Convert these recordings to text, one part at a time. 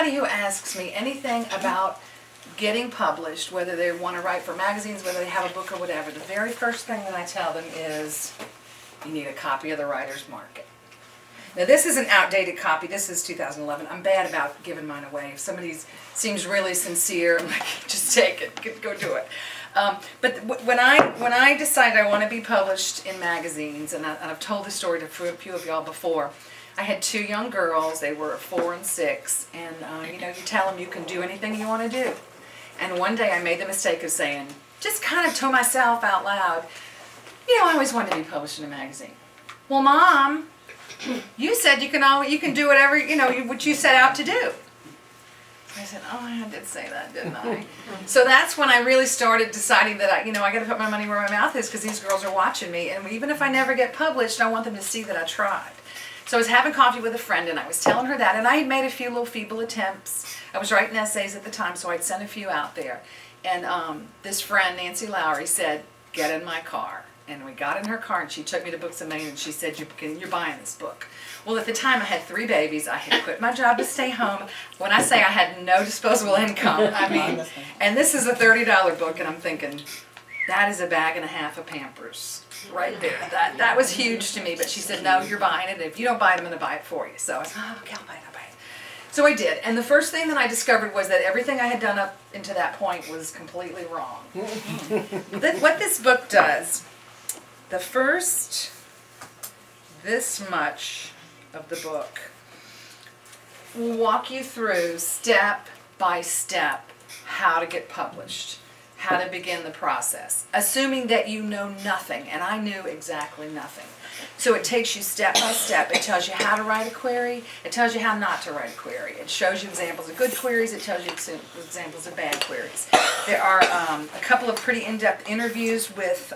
anybody who asks me anything about getting published, whether they want to write for magazines, whether they have a book or whatever, the very first thing that I tell them is, you need a copy of the Writer's Market. Now this is an outdated copy, this is 2011. I'm bad about giving mine away. If somebody seems really sincere, I'm like, just take it, go do it. But when I decided I want to be published in magazines, and I've told this story to a few of y'all before, I had 2 young girls, they were 4 and 6, and you know, you tell them you can do anything you want to do. And one day I made the mistake of saying, just kind of to myself out loud, you know, I always wanted to be published in a magazine. Well, Mom, you said you can do whatever, you know, what you set out to do. I said, oh, I did say that, didn't I? So that's when I really started deciding that I got to put my money where my mouth is, because these girls are watching me, and even if I never get published, I want them to see that I tried. So I was having coffee with a friend, and I was telling her that, and I had made a few little feeble attempts. I was writing essays at the time, so I'd sent a few out there. And this friend, Nancy Lowry, said, get in my car. And we got in her car, and she took me to Books of Maine, and she said, you're buying this book. Well, at the time, I had 3 babies. I had quit my job to stay home. When I say I had no disposable income, I mean, and this is a $30 book, and I'm thinking, that is a bag and a half of Pampers right there. That was huge to me, but she said, no, you're buying it. If you don't buy it, I'm going to buy it for you. So I said, oh, okay, I'll buy it. So I did, and the first thing that I discovered was that everything I had done up into that point was completely wrong. What this book does, the first this much of the book will walk you through step by step how to get published, how to begin the process, assuming that you know nothing, and I knew exactly nothing. So it takes you step by step. It tells you how to write a query. It tells you how not to write a query. It shows you examples of good queries. It tells you examples of bad queries. There are a couple of pretty in-depth interviews with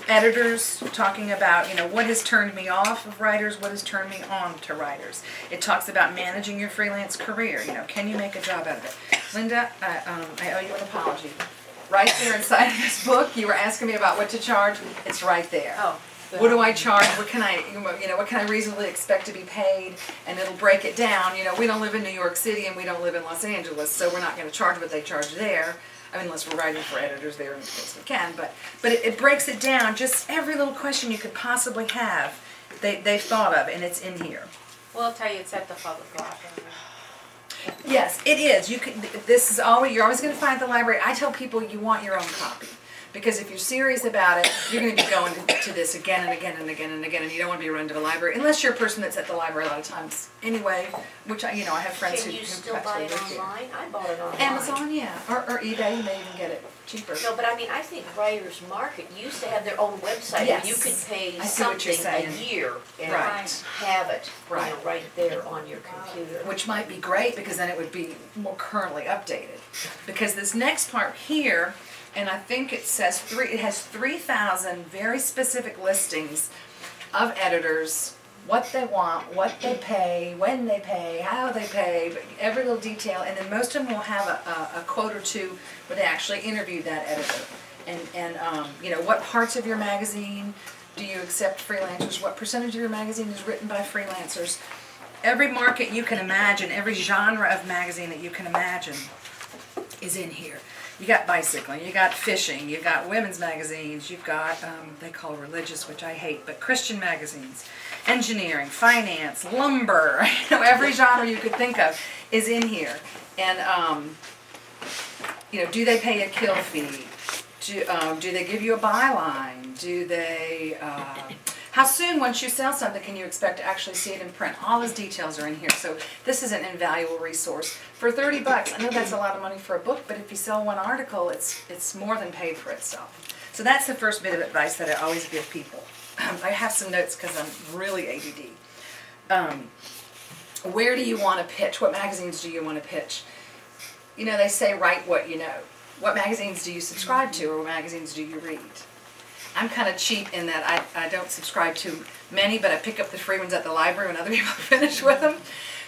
editors talking about, what has turned me off of writers, what has turned me on to writers. It talks about managing your freelance career. Can you make a job out of it? Linda, I owe you an apology. Right there inside of this book, you were asking me about what to charge. It's right there. Oh. What do I charge? What can I reasonably expect to be paid? And it'll break it down. We don't live in New York City and we don't live in Los Angeles, so we're not going to charge what they charge there. I mean, unless we're writing for editors there, in case we can. But it breaks it down. Just every little question you could possibly have, they've thought of, and it's in here. Well, I'll tell you, it's at the public library. Yes, it is. You're always going to find at the library. I tell people you want your own copy. Because if you're serious about it, you're going to be going to this again and again and again and again, and you don't want to be running to the library, unless you're a person that's at the library a lot of times anyway, which I have friends who Can you still buy it online? I bought it online. Amazon, yeah, or eBay, you may even get it cheaper. No, but I mean, I think Writer's Market used to have their own website. Yes. Where you could pay I see what you're something saying. a year and Right. have it Right. right there on your computer. Which might be great, because then it would be more currently updated. Because this next part here, and I think it says it has 3,000 very specific listings of editors, what they want, what they pay, when they pay, how they pay, every little detail, and then most of them will have a quote or two where they actually interviewed that editor. And what parts of your magazine do you accept freelancers? What percentage of your magazine is written by freelancers? Every market you can imagine, every genre of magazine that you can imagine is in here. You got bicycling, you got fishing, you got women's magazines, you've got, they call religious, which I hate, but Christian magazines, engineering, finance, lumber, every genre you could think of is in here. And, do they pay a kill fee? Do they give you a byline? Do they, how soon, once you sell something, can you expect to actually see it in print? All those details are in here. So this is an invaluable resource. For $30, I know that's a lot of money for a book, but if you sell one article, it's more than paid for itself. So that's the first bit of advice that I always give people. I have some notes because I'm really ADD. Where do you want to pitch? What magazines do you want to pitch? They say write what you know. What magazines do you subscribe to, or what magazines do you read? I'm kind of cheap in that I don't subscribe to many, but I pick up the free ones at the library when other people finish with them.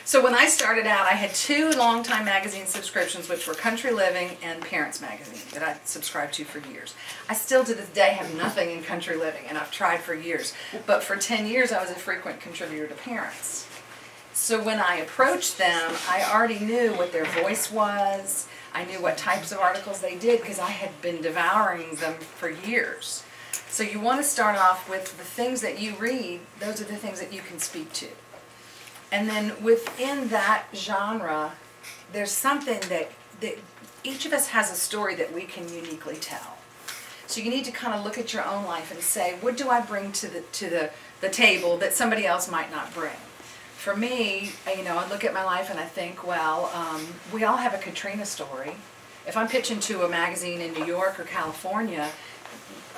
So when I started out, I had 2 longtime magazine subscriptions, which were Country Living and Parents Magazine, that I subscribed to for years. I still to this day have nothing in Country Living, and I've tried for years. But for 10 years, I was a frequent contributor to Parents. So when I approached them, I already knew what their voice was. I knew what types of articles they did because I had been devouring them for years. So you want to start off with the things that you read, those are the things that you can speak to. And then within that genre, there's something that each of us has a story that we can uniquely tell. So you need to kind of look at your own life and say, what do I bring to the table that somebody else might not bring? For me, I look at my life and I think, well, we all have a Katrina story. If I'm pitching to a magazine in New York or California,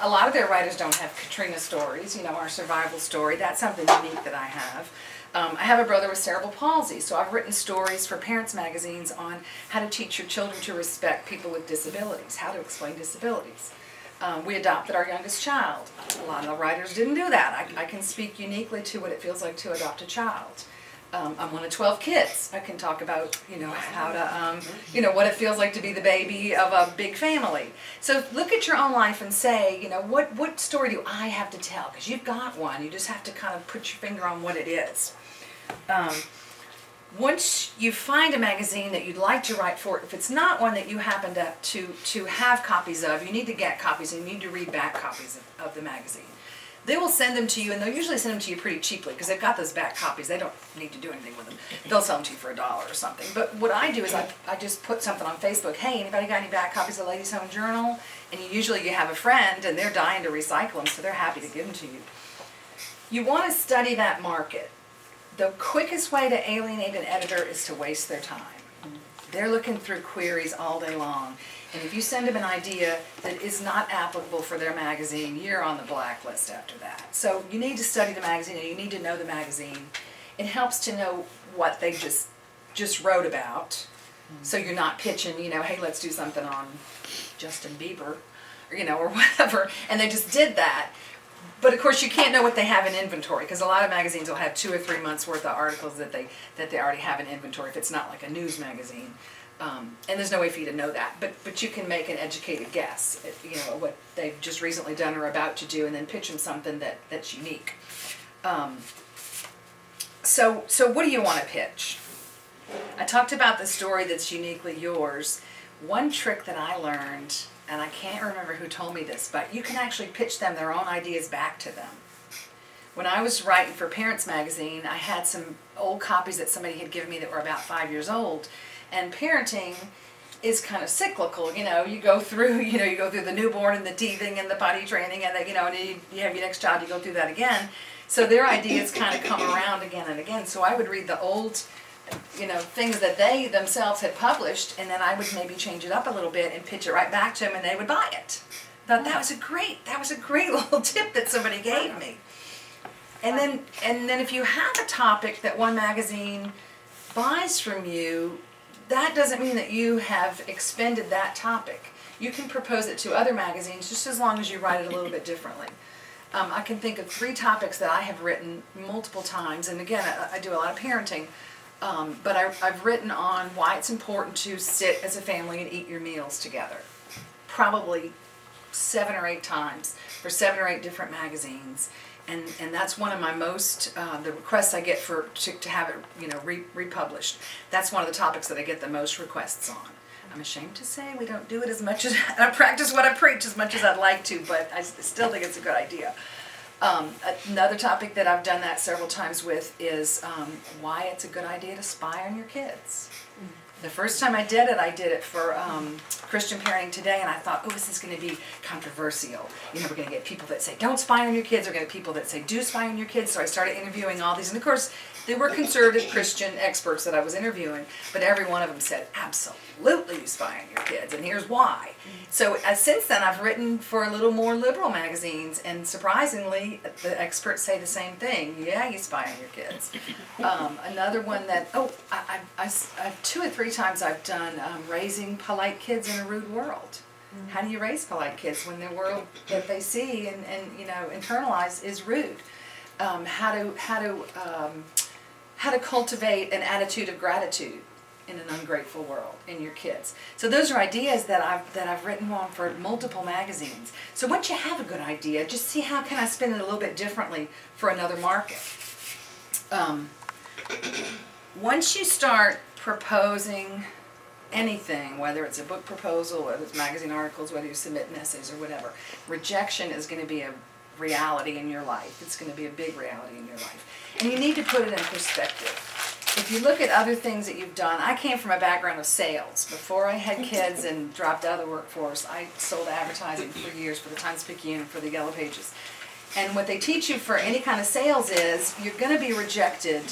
a lot of their writers don't have Katrina stories, our survival story. That's something unique that I have. I have a brother with cerebral palsy, so I've written stories for parents' magazines on how to teach your children to respect people with disabilities, how to explain disabilities. We adopted our youngest child. A lot of the writers didn't do that. I can speak uniquely to what it feels like to adopt a child. I'm one of 12 kids. I can talk about, how to, what it feels like to be the baby of a big family. So look at your own life and say, what story do I have to tell? Because you've got one. You just have to kind of put your finger on what it is. Once you find a magazine that you'd like to write for, if it's not one that you happen to have copies of, you need to get copies and you need to read back copies of the magazine. They will send them to you, and they'll usually send them to you pretty cheaply because they've got those back copies. They don't need to do anything with them. They'll sell them to you for $1 or something. But what I do is I just put something on Facebook. Hey, anybody got any back copies of Ladies Home Journal? And usually you have a friend, and they're dying to recycle them, so they're happy to give them to you. You want to study that market. The quickest way to alienate an editor is to waste their time. They're looking through queries all day long. And if you send them an idea that is not applicable for their magazine, you're on the blacklist after that. So you need to study the magazine and you need to know the magazine. It helps to know what they just wrote about. So you're not pitching, hey, let's do something on Justin Bieber, or whatever. And they just did that. But of course you can't know what they have in inventory because a lot of magazines will have 2 or 3 months worth of articles that they already have in inventory if it's not like a news magazine. And there's no way for you to know that, but you can make an educated guess, what they've just recently done or about to do, and then pitch them something that's unique. So what do you want to pitch? I talked about the story that's uniquely yours. One trick that I learned, and I can't remember who told me this, but you can actually pitch them their own ideas back to them. When I was writing for Parents Magazine, I had some old copies that somebody had given me that were about 5 years old. And parenting is kind of cyclical, you go through, you go through the newborn and the teething and the potty training and and you have your next child, you go through that again. So their ideas kind of come around again and again. So I would read the old, things that they themselves had published, and then I would maybe change it up a little bit and pitch it right back to them, and they would buy it. Thought that was a great little tip that somebody gave me. And then if you have a topic that one magazine buys from you, that doesn't mean that you have expended that topic. You can propose it to other magazines just as long as you write it a little bit differently. I can think of 3 topics that I have written multiple times, and again, I do a lot of parenting, but I've written on why it's important to sit as a family and eat your meals together. Probably 7 or 8 times for 7 or 8 different magazines. And that's one of my most, the requests I get to have it, republished. That's one of the topics that I get the most requests on. I'm ashamed to say we don't do it as much as, I practice what I preach as much as I'd like to, but I still think it's a good idea. Another topic that I've done that several times with is why it's a good idea to spy on your kids. The first time I did it for Christian Parenting Today, and I thought, this is going to be controversial. We're going to get people that say, don't spy on your kids. We're going to get people that say, do spy on your kids. So I started interviewing all these. And of course, they were conservative Christian experts that I was interviewing, but every one of them said, absolutely you spy on your kids, and here's why. So since then, I've written for a little more liberal magazines, and surprisingly, the experts say the same thing. Yeah, you spy on your kids. Another one that, I've 2 or 3 times I've done raising polite kids in a rude world. How do you raise polite kids when the world that they see and internalize is rude? How to cultivate an attitude of gratitude in an ungrateful world in your kids. So those are ideas that I've written on for multiple magazines. So once you have a good idea, just see how can I spin it a little bit differently for another market. once you start proposing anything, whether it's a book proposal, whether it's magazine articles, whether you're submitting essays or whatever, rejection is going to be a reality in your life. It's going to be a big reality in your life. And you need to put it in perspective. If you look at other things that you've done, I came from a background of sales. Before I had kids and dropped out of the workforce, I sold advertising for years for the Times-Picayune and for the Yellow Pages. And what they teach you for any kind of sales is you're going to be rejected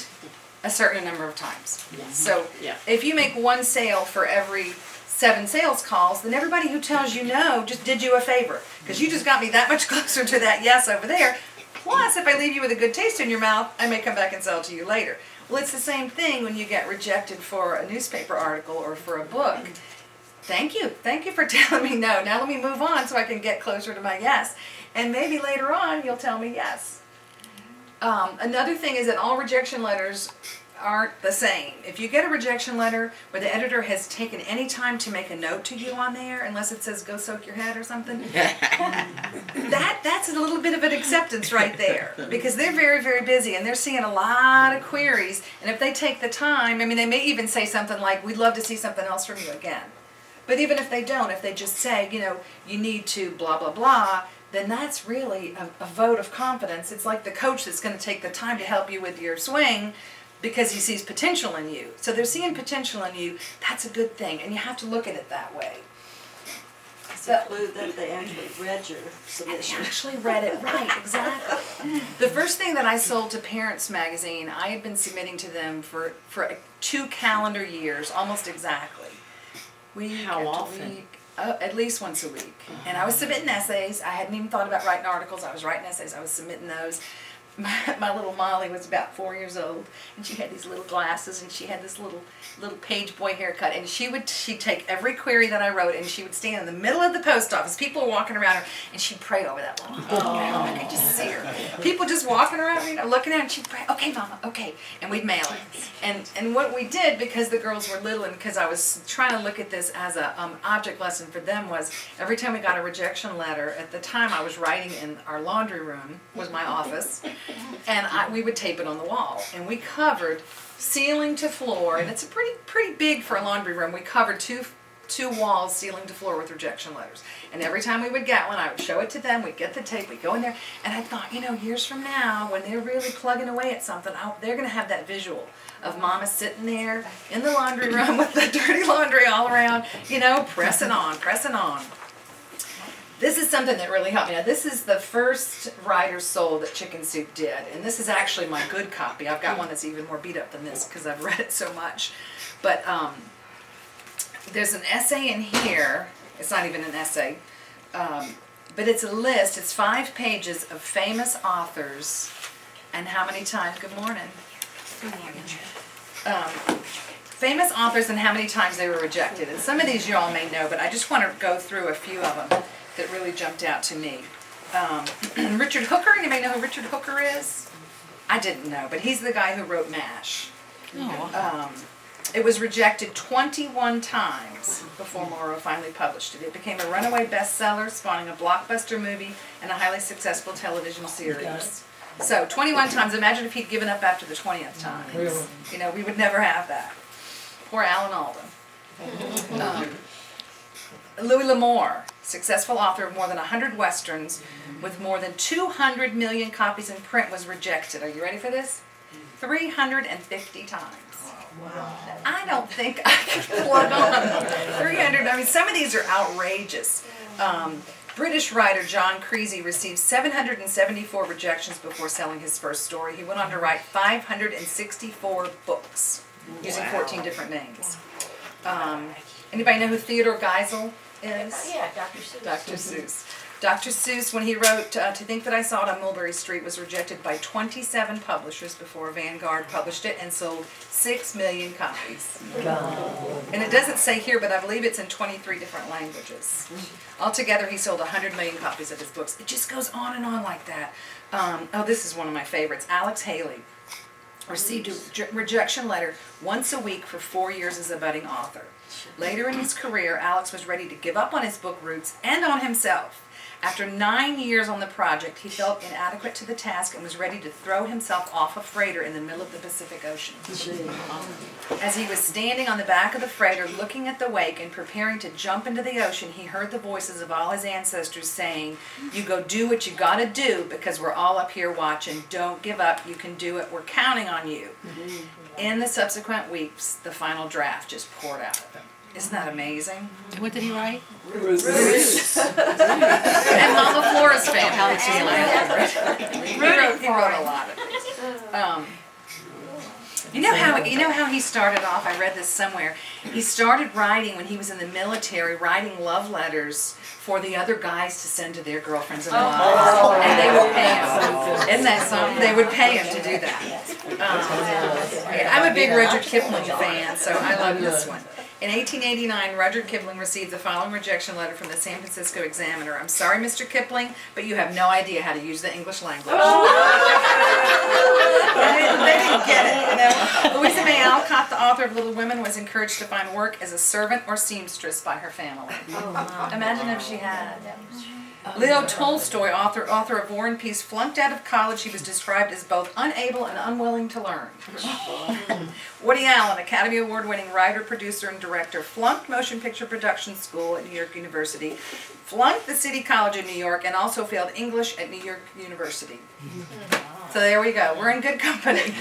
a certain number of times. So Yeah. if you make one sale for every 7 sales calls, then everybody who tells you no just did you a favor, because you just got me that much closer to that yes over there. Plus, if I leave you with a good taste in your mouth, I may come back and sell it to you later. Well, it's the same thing when you get rejected for a newspaper article or for a book. Thank you for telling me no. Now let me move on so I can get closer to my yes. And maybe later on you'll tell me yes. Another thing is that all rejection letters aren't the same. If you get a rejection letter where the editor has taken any time to make a note to you on there, unless it says go soak your head or something, that's a little bit of an acceptance right there, because they're very, very busy and they're seeing a lot of queries, and if they take the time, I mean, they may even say something like, we'd love to see something else from you again. But even if they don't, if they just say, you need to blah, blah, blah, then that's really a vote of confidence. It's like the coach that's going to take the time to help you with your swing because he sees potential in you. So they're seeing potential in you. That's a good thing, and you have to look at it that way. It's a clue that they actually read your And they submission. actually read it right, exactly. The first thing that I sold to Parents Magazine, I had been submitting to them for 2 calendar years, almost exactly. Week How after often? week, at least once a week. And I was submitting essays. I hadn't even thought about writing articles. I was writing essays. I was submitting those. My little Molly was about 4 years old, and she had these little glasses, and she had this little page boy haircut, and she'd take every query that I wrote, and she would stand in the middle of the post office. People were walking around her, and she'd pray over that little book. I could just see her. People just walking around, looking at her, and she'd pray, okay, Mama, okay, and we'd mail it. And what we did, because the girls were little, and because I was trying to look at this as a object lesson for them, was every time we got a rejection letter, at the time I was writing in our laundry room, was my office, and we would tape it on the wall, and we covered ceiling to floor, and it's a pretty big for a laundry room. We covered two walls, ceiling to floor, with rejection letters. And every time we would get one, I would show it to them. We'd get the tape, we'd go in there, and I thought, years from now, when they're really plugging away at something, they're going to have that visual of Mama sitting there in the laundry room with the dirty laundry all around, pressing on. This is something that really helped me. Now, this is the first writer's soul that Chicken Soup did, and this is actually my good copy. I've got one that's even more beat up than this because I've read it so much. But there's an essay in here. It's not even an essay, but it's a list. It's 5 pages of famous authors and how many times. Good morning. Good morning. Famous authors and how many times they were rejected. And some of these you all may know, but I just want to go through a few of them that really jumped out to me. Richard Hooker, anybody know who Richard Hooker is? I didn't know, but he's the guy who wrote MASH. It was rejected 21 times before Morrow finally published it. It became a runaway bestseller, spawning a blockbuster movie and a highly successful television series. So 21 times. Imagine if he'd given up after the 20th time. We would never have that. Poor Alan Alda. Louis L'Amour, successful author of more than 100 westerns with more than 200 million copies in print, was rejected. Are you ready for this? 350 times. Wow. I don't think I could plug on 300. I mean, some of these are outrageous. British writer John Creasy received 774 rejections before selling his first story. He went on to write 564 books using 14 different names. Anybody know who Theodore Geisel is? Yeah, Dr. Seuss. Dr. Seuss. Dr. Seuss, when he wrote To Think That I Saw It on Mulberry Street, was rejected by 27 publishers before Vanguard published it and sold 6 million copies. And it doesn't say here, but I believe it's in 23 different languages. Altogether, he sold 100 million copies of his books. It just goes on and on like that. This is one of my favorites. Alex Haley received a rejection letter once a week for 4 years as a budding author. Later in his career, Alex was ready to give up on his book roots and on himself. After 9 years on the project, he felt inadequate to the task and was ready to throw himself off a freighter in the middle of the Pacific Ocean. As he was standing on the back of the freighter looking at the wake and preparing to jump into the ocean, he heard the voices of all his ancestors saying, "You go do what you gotta do because we're all up here watching. Don't give up. You can do it. We're counting on you." In the subsequent weeks, the final draft just poured out of him. Isn't that amazing? What did he write? And Mama Flora's family. He wrote a lot of it. You know how he started off? I read this somewhere. He started writing when he was in the military, writing love letters for the other guys to send to their girlfriends and wives, and they would pay him. Isn't that something? They would pay him to do that. I'm a big Rudyard Kipling fan, so I love this one. In 1889, Rudyard Kipling received the following rejection letter from the San Francisco Examiner. "I'm sorry, Mr. Kipling, but you have no idea how to use the English language." They didn't get it. You know? Louisa May Alcott, the author of Little Women, was encouraged to find work as a servant or seamstress by her family. Imagine if she had. Leo Tolstoy, author of War and Peace, flunked out of college. He was described as both unable and unwilling to learn. Woody Allen, Academy Award-winning writer, producer, and director, flunked motion picture production school at New York University, flunked the City College of New York, and also failed English at New York University. So there we go. We're in good company.